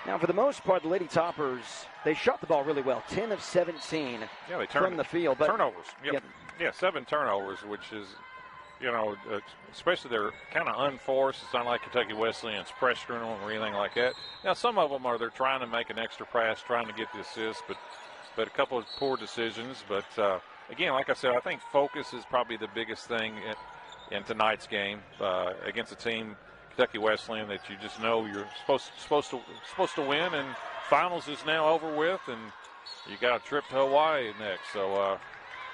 Now, for the most part, the Lady Toppers, they shot the ball really well. 10 of 17 from the field. But turnovers. Yep. Yeah, 7 turnovers, which is, especially they're kind of unforced. It's not like Kentucky Wesleyan's pressuring them or anything like that. Now, some of them they're trying to make an extra pass, trying to get the assist, but a couple of poor decisions. But, again, like I said, I think focus is probably the biggest thing in tonight's game against a team, Kentucky Wesleyan, that you just know you're supposed to win, and finals is now over with, and you got a trip to Hawaii next. So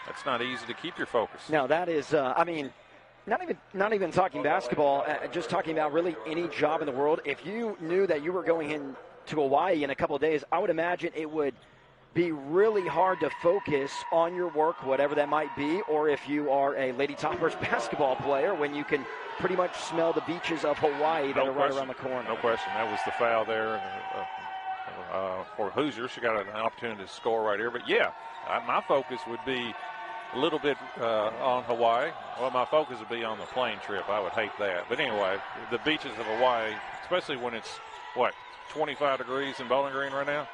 it's not easy to keep your focus. Now that is, not even talking basketball, just talking about really any job in the world. If you knew that you were going into Hawaii in a couple of days, I would imagine it would be really hard to focus on your work, whatever that might be, or if you are a Lady Toppers basketball player, when you can pretty much smell the beaches of Hawaii that are right around the corner. No question. That was the foul there for Hoosiers. She got an opportunity to score right here. But, yeah, my focus would be a little bit on Hawaii. Well, my focus would be on the plane trip. I would hate that. But, anyway, the beaches of Hawaii, especially when it's, 25 degrees in Bowling Green right now?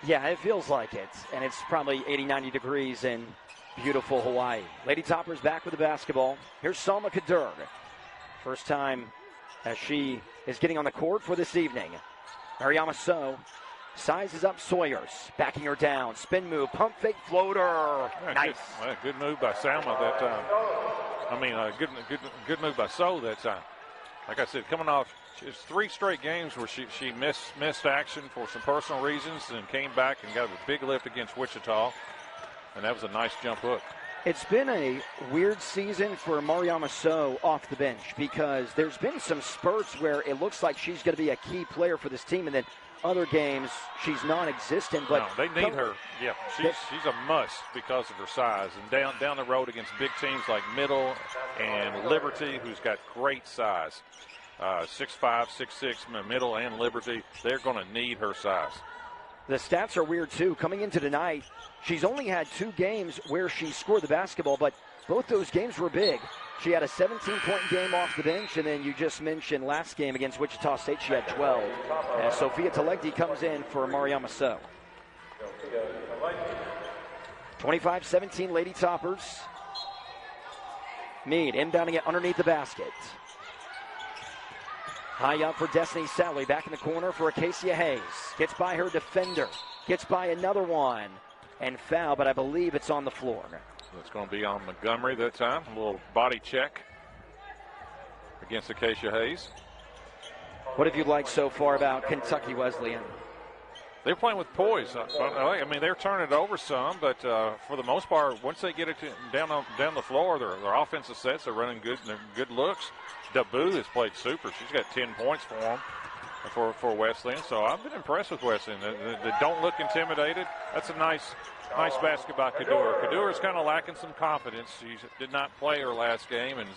Yeah, it feels like it. And it's probably 80, 90 degrees in beautiful Hawaii. Lady Toppers back with the basketball. Here's Salma Kadur. First time as she is getting on the court for this evening. Mariama So sizes up Sawyers, backing her down. Spin move, pump fake floater. Yeah, nice. Good move by Salma that time. Good move by So that time. Like I said, coming off, it's 3 straight games where she missed action for some personal reasons and came back and got a big lift against Wichita. And that was a nice jump hook. It's been a weird season for Mariama So off the bench, because there's been some spurts where it looks like she's going to be a key player for this team, and then other games she's non-existent. But no, they need her. Yeah, she's a must because of her size. And down the road against big teams like Middle and Liberty, who's got great size. 6'5", 6'6", Middle and Liberty, they're going to need her size. The stats are weird, too. Coming into tonight, she's only had 2 games where she scored the basketball, but both those games were big. She had a 17-point game off the bench, and then you just mentioned last game against Wichita State, she had 12. As Sophia Talegdi comes in for Mariama So. 25-17 Lady Toppers. Meade inbounding it underneath the basket. High up for Destiny Sally, back in the corner for Acacia Hayes. Gets by her defender, gets by another one, and foul, but I believe it's on the floor. It's going to be on Montgomery that time. A little body check against Acacia Hayes. What have you liked so far about Kentucky Wesleyan? They're playing with poise. I mean, they're turning it over some, but for the most part, once they get it down the floor, their offensive sets, they're running good looks. Dabu has played super. She's got 10 points for them for Wesleyan. So I've been impressed with Wesleyan. They don't look intimidated. That's a nice basket by Kadur. Kadur is kind of lacking some confidence. She did not play her last game and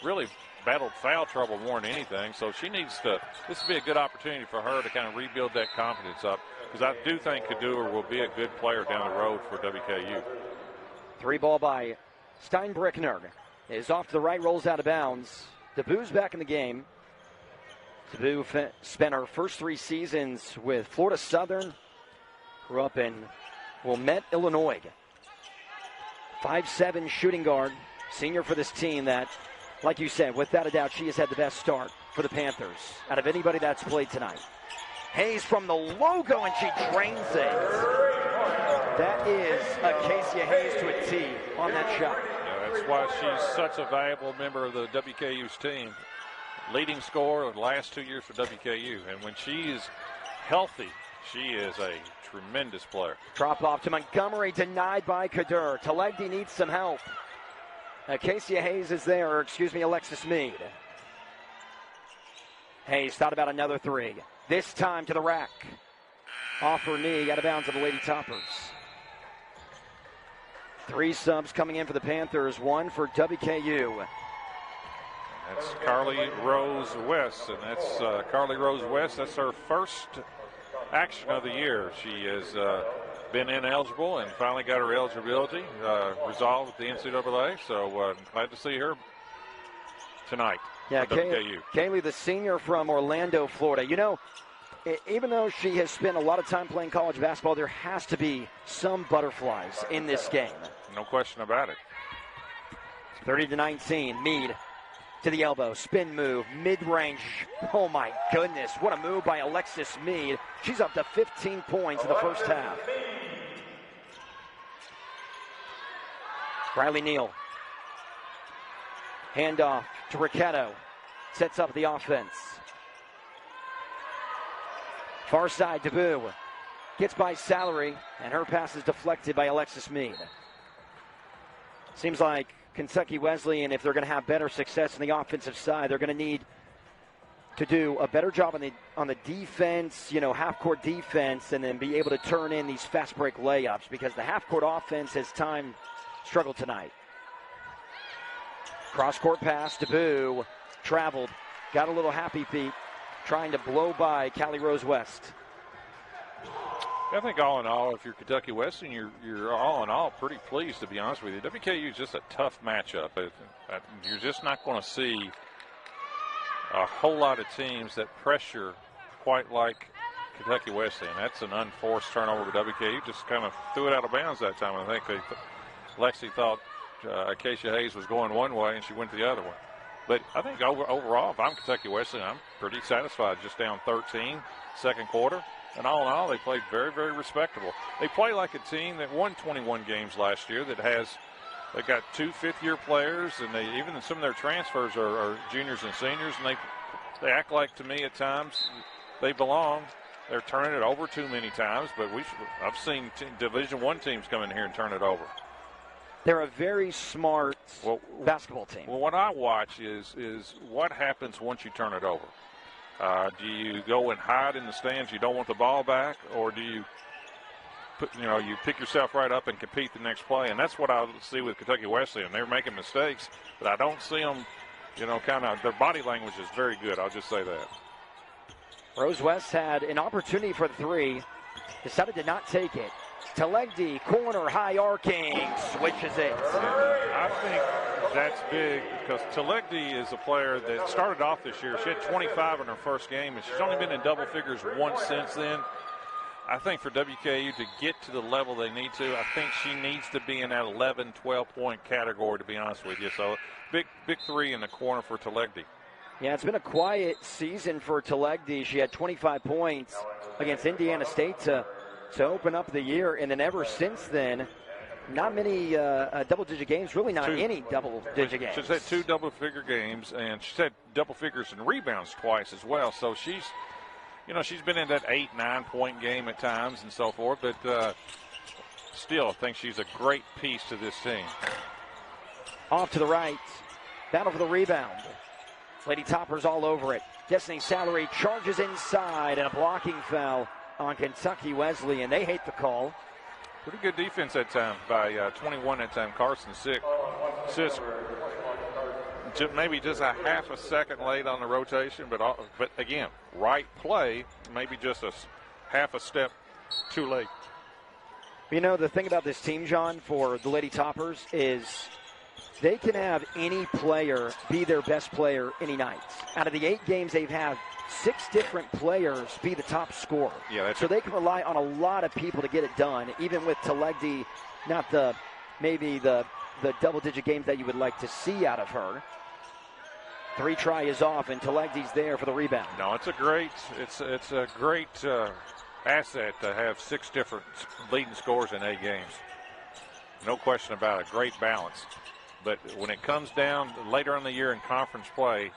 really battled foul trouble more than anything. So she needs to. This would be a good opportunity for her to kind of rebuild that confidence up, because I do think Kadur will be a good player down the road for WKU. 3 ball by Steinbrickner is off to the right, rolls out of bounds. Dabu's back in the game. Dabu spent her first 3 seasons with Florida Southern. Grew up in Wilmette, Illinois. 5'7" shooting guard. Senior for this team that, like you said, without a doubt, she has had the best start for the Panthers out of anybody that's played tonight. Hayes from the logo, and she drains it. That is Acacia Hayes to a T on that shot. That's why she's such a valuable member of the WKU's team. Leading scorer the last 2 years for WKU. And when she is healthy, she is a tremendous player. Drop off to Montgomery, denied by Kadur. Talegdi needs some help. Acacia Hayes is there, or Alexis Meade. Hayes thought about another 3. This time to the rack. Off her knee, out of bounds of the Lady Toppers. 3 subs coming in for the Panthers, 1 for WKU. That's Carly Rose West, and that's Carly Rose West. That's her first action of the year. She has been ineligible and finally got her eligibility resolved with the NCAA. So glad to see her tonight. Yeah, for WKU. Kaylee, the senior from Orlando, Florida. You know, even though she has spent a lot of time playing college basketball, there has to be some butterflies in this game. No question about it. 30-19, Meade to the elbow, spin move, mid-range. Oh my goodness, what a move by Alexis Meade. She's up to 15 points in the first half. Riley Neal. Handoff to Ricchetto. Sets up the offense. Far side, DeBoo. Gets by Salary, and her pass is deflected by Alexis Meade. Seems like Kentucky Wesleyan, if they're going to have better success on the offensive side, they're going to need to do a better job on the defense, half-court defense, and then be able to turn in these fast break layups, because the half-court offense has struggled tonight. Cross-court pass, DeBoo traveled, got a little happy feet, trying to blow by Callie Rose West. I think all in all, if you're Kentucky Western, you're all in all pretty pleased, to be honest with you. WKU is just a tough matchup. You're just not going to see a whole lot of teams that pressure quite like Kentucky Wesleyan. That's an unforced turnover to WKU. Just kind of threw it out of bounds that time. I think Lexi thought Acacia Hayes was going one way and she went the other way. But I think overall, if I'm Kentucky Wesleyan, I'm pretty satisfied. Just down 13, second quarter. And all in all, they played very, very respectable. They play like a team that won 21 games last year they got 2 fifth-year players, and even some of their transfers are juniors and seniors, and they act like, to me, at times they belong. They're turning it over too many times, but I've seen Division I teams come in here and turn it over. They're a very smart basketball team. Well, what I watch is what happens once you turn it over. Do you go and hide in the stands? You don't want the ball back, or do you you pick yourself right up and compete the next play? And that's what I see with Kentucky Wesleyan. They're making mistakes, but I don't see them. Their body language is very good. I'll just say that. Rose West had an opportunity for the three, decided to not take it. Talegdi, corner, high arcing, switches it. I think that's big because Talegdi is a player that started off this year. She had 25 in her first game, and she's only been in double figures once since then. I think for WKU to get to the level they need to, I think she needs to be in that 11, 12-point category, to be honest with you. So big three in the corner for Talegdi. Yeah, it's been a quiet season for Talegdi. She had 25 points against Indiana State to open up the year, and then ever since then, not many double-digit games, really not any double-digit games. She's had 2 double-figure games, and she's had double figures in rebounds twice as well. So she's been in that 8, 9-point game at times and so forth, but still I think she's a great piece to this team. Off to the right, battle for the rebound. Lady Toppers all over it. Destiny Salary charges inside, and a blocking foul on Kentucky Wesleyan. They hate the call. Pretty good defense that time by 21 that time. Carson Sisk maybe just a half a second late on the rotation, but again, right play, maybe just a half a step too late. The thing about this team, John, for the Lady Toppers is they can have any player be their best player any night. Out of the 8 games they've had, 6 different players be the top scorer. Yeah, they can rely on a lot of people to get it done, even with Talegdi, not maybe the double-digit games that you would like to see out of her. 3 try is off, and Talegdi's there for the rebound. No, it's a great asset to have 6 different leading scorers in 8 games. No question about it. Great balance. But when it comes down later in the year in conference play,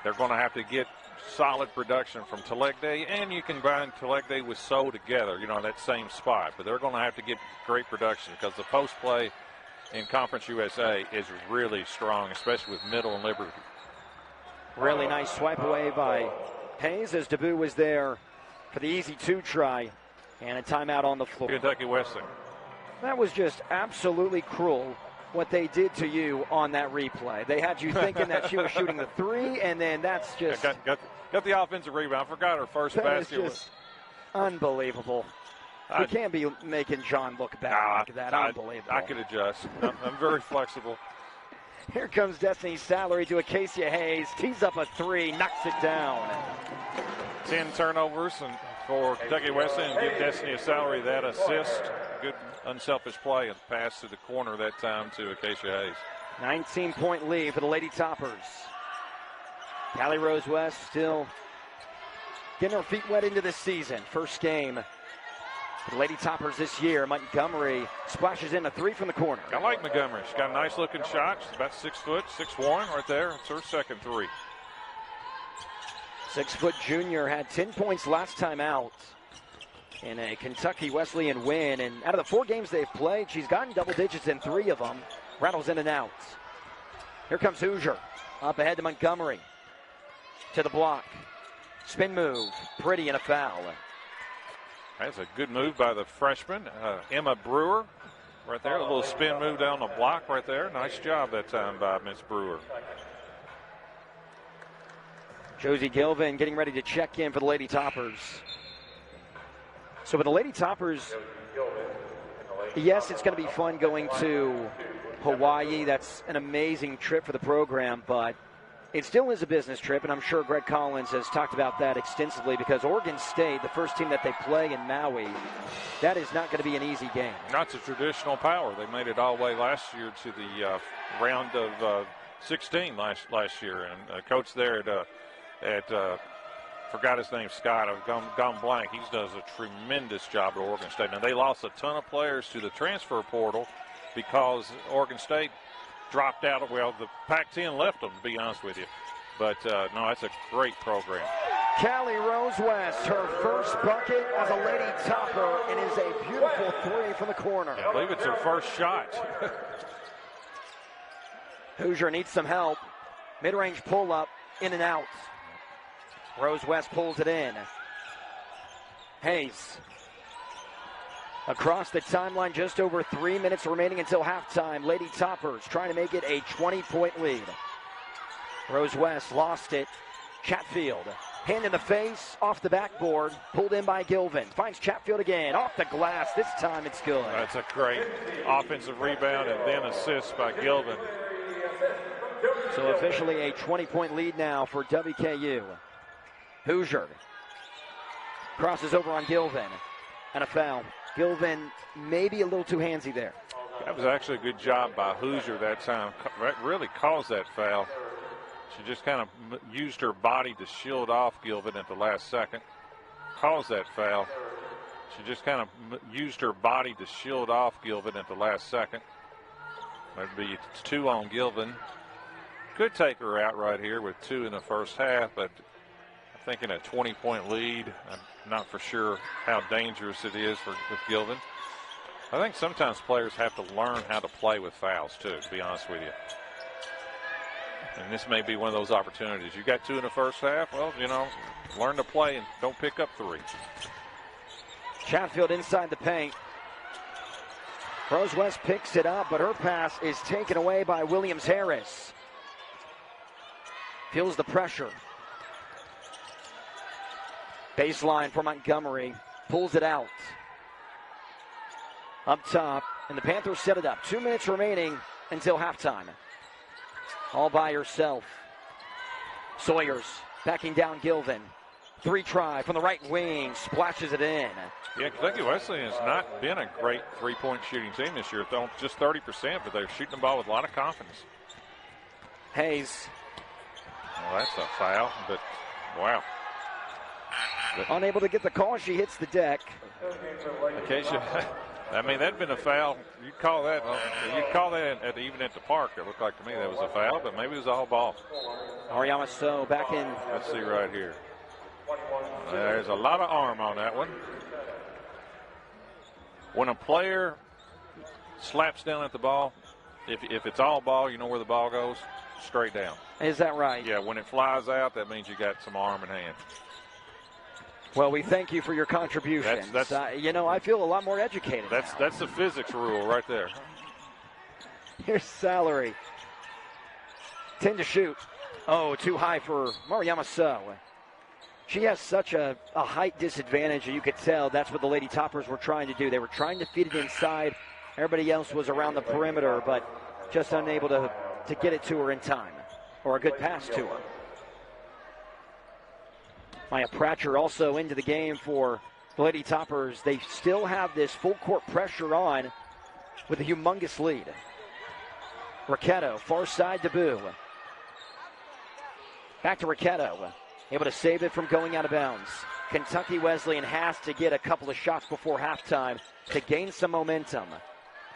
they're going to have to get solid production from Talegdi, and you can combine Talegdi with So together, that same spot. But they're going to have to get great production because the post play in Conference USA is really strong, especially with Middle and Liberty. Really nice swipe away by Hayes as DeBoo was there for the easy 2 try, and a timeout on the floor. Kentucky Wesleyan. That was just absolutely cruel what they did to you on that replay. They had you thinking that she was shooting the 3, and then that's just... Got the offensive rebound. I forgot her first basket. That is just unbelievable. We can't be making John look bad like that. Unbelievable. I could adjust. I'm very flexible. Here comes Destiny Salary to Acacia Hayes. Tees up a 3, knocks it down. 10 turnovers and for Kentucky Wesleyan and give Destiny a salary that assist. Good unselfish play and pass to the corner that time to Acacia Hayes. 19-point lead for the Lady Toppers. Callie Rose West still getting her feet wet into this season. First game for the Lady Toppers this year. Montgomery splashes in a three from the corner. I like Montgomery. She's got a nice looking shot. She's about 6 foot, 6'1" right there. It's her second three. 6-foot junior had 10 points last time out in a Kentucky Wesleyan win. And out of the 4 games they've played, she's gotten double digits in 3 of them. Rattles in and out. Here comes Hoosier. Up ahead to Montgomery. To the block. Spin move. Pretty and a foul. That's a good move by the freshman, Emma Brewer. Right there. A little spin move down the block right there. Nice job that time by Miss Brewer. Josie Gilvin getting ready to check in for the Lady Toppers. So with the Lady Toppers, yes, it's going to be fun going to Hawaii. That's an amazing trip for the program, but it still is a business trip, and I'm sure Greg Collins has talked about that extensively because Oregon State, the first team that they play in Maui, that is not going to be an easy game. Not a traditional power. They made it all the way last year to the round of 16 last year, and coach there at forgot his name, Scott. I've gone blank. He does a tremendous job at Oregon State. Now, they lost a ton of players to the transfer portal because Oregon State dropped out. Well, the Pac-10 left them, to be honest with you. But, no, that's a great program. Callie Rose West, her first bucket as a Lady Topper, and is a beautiful three from the corner. Yeah, I believe it's her first shot. Hoosier needs some help. Mid-range pull-up, in and out. Rose West pulls it in. Hayes. Across the timeline, just over 3 minutes remaining until halftime. Lady Toppers trying to make it a 20-point lead. Rose West lost it. Chatfield, hand in the face, off the backboard, pulled in by Gilvin. Finds Chatfield again, off the glass. This time it's good. That's a great offensive rebound and then assist by Gilvin. So officially a 20-point lead now for WKU. Hoosier crosses over on Gilvin, and a foul. Gilvin maybe a little too handsy there. That was actually a good job by Hoosier that time. That really caused that foul. She just kind of used her body to shield off Gilvin at the last second. Caused that foul. She just kind of used her body to shield off Gilvin at the last second. That'd be 2 on Gilvin. Could take her out right here with 2 in the first half, but I think in a 20-point lead, I'm not for sure how dangerous it is with Gilvin. I think sometimes players have to learn how to play with fouls, too, to be honest with you. And this may be one of those opportunities. You got 2 in the first half, well, you know, learn to play and don't pick up 3. Chatfield inside the paint. Rose West picks it up, but her pass is taken away by Williams-Harris. Feels the pressure. Baseline for Montgomery. Pulls it out. Up top, and the Panthers set it up. 2 minutes remaining until halftime. All by herself. Sawyers backing down Gilvin. 3 try from the right wing. Splashes it in. Yeah, Kentucky Wesleyan has not been a great three-point shooting team this year. Just 30%, but they're shooting the ball with a lot of confidence. Hayes. Well, that's a foul, but wow. Unable to get the call. She hits the deck. Acacia, I mean, that'd been a foul. You'd call that even at the park. It looked like to me that was a foul, but maybe it was all ball. Ariama So back in. Let's see right here. There's a lot of arm on that one. When a player slaps down at the ball, if it's all ball, you know where the ball goes? Straight down. Is that right? Yeah, when it flies out, that means you got some arm and hand. Well, we thank you for your contributions. I feel a lot more educated. That's the physics rule right there. Here's Salary. 10 to shoot. Oh, too high for Mariama So. She has such a height disadvantage, and you could tell that's what the Lady Toppers were trying to do. They were trying to feed it inside. Everybody else was around the perimeter, but just unable to get it to her in time, or a good pass to her. Maya Pratcher also into the game for the Lady Toppers. They still have this full court pressure on with a humongous lead. Raquetto, far side debut. Back to Raquetto, able to save it from going out of bounds. Kentucky Wesleyan has to get a couple of shots before halftime to gain some momentum.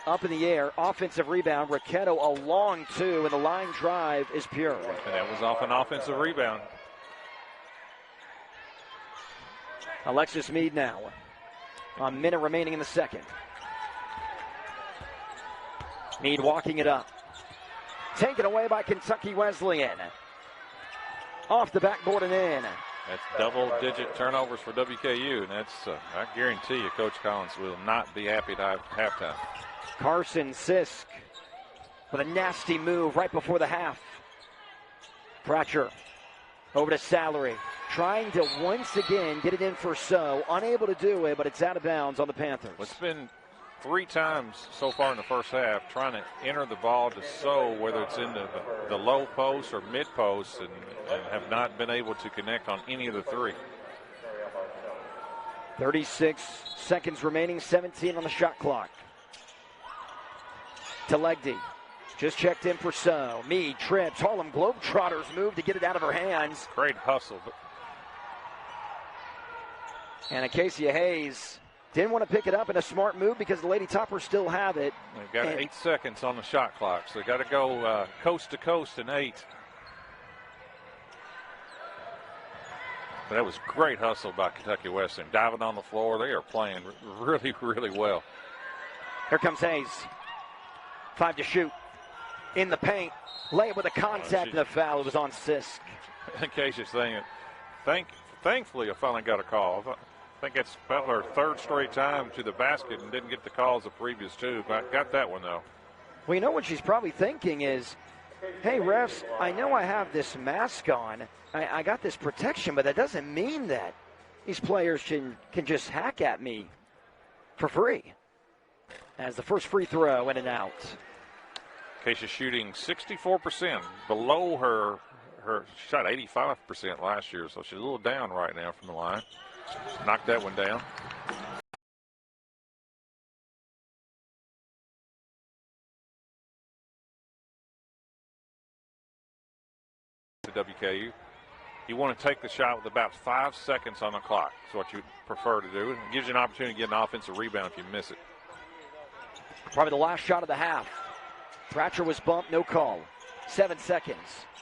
Up in the air, offensive rebound. Raquetto a long two, and the line drive is pure. And that was off an offensive rebound. Alexis Mead now. A minute remaining in the second. Mead walking it up. Taken away by Kentucky Wesleyan. Off the backboard and in. That's double-digit turnovers for WKU, and that's, I guarantee you, Coach Collins will not be happy to have halftime. Carson Sisk with a nasty move right before the half. Pratcher over to Salary, trying to once again get it in for So. Unable to do it, but it's out of bounds on the Panthers. It's been 3 times so far in the first half trying to enter the ball to So, whether it's in the low post or mid post, and have not been able to connect on any of the 3. 36 seconds remaining, 17 on the shot clock. Telegdi just checked in for So. Mead trips. Harlem Globetrotters move to get it out of her hands. Great hustle. And Acacia Hayes didn't want to pick it up in a smart move because the Lady Toppers still have it. They've got 8 seconds on the shot clock, so they got to go coast to coast in 8. But that was great hustle by Kentucky Wesleyan. Diving on the floor. They are playing really, really well. Here comes Hayes. 5 to shoot. In the paint. Layup with a contact and a foul. It was on Sisk. Acacia's thing. Thankfully, I finally got a call. I think it's about her 3rd straight time to the basket and didn't get the calls the previous 2. But I got that one, though. Well, you know what she's probably thinking is, hey, refs, I know I have this mask on. I got this protection, but that doesn't mean that these players can just hack at me for free. As the first free throw in and out. Acacia shooting 64%, below her she shot 85% last year, so she's a little down right now from the line. Knocked that one down. To WKU. You want to take the shot with about 5 seconds on the clock. That's what you prefer to do. It gives you an opportunity to get an offensive rebound if you miss it. Probably the last shot of the half. Pratcher was bumped, no call. 7 seconds.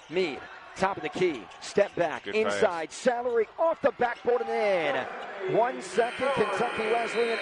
Mead, top of the key. Step back, good inside. pass. Salary off the backboard and in. 1 second, Kentucky Wesleyan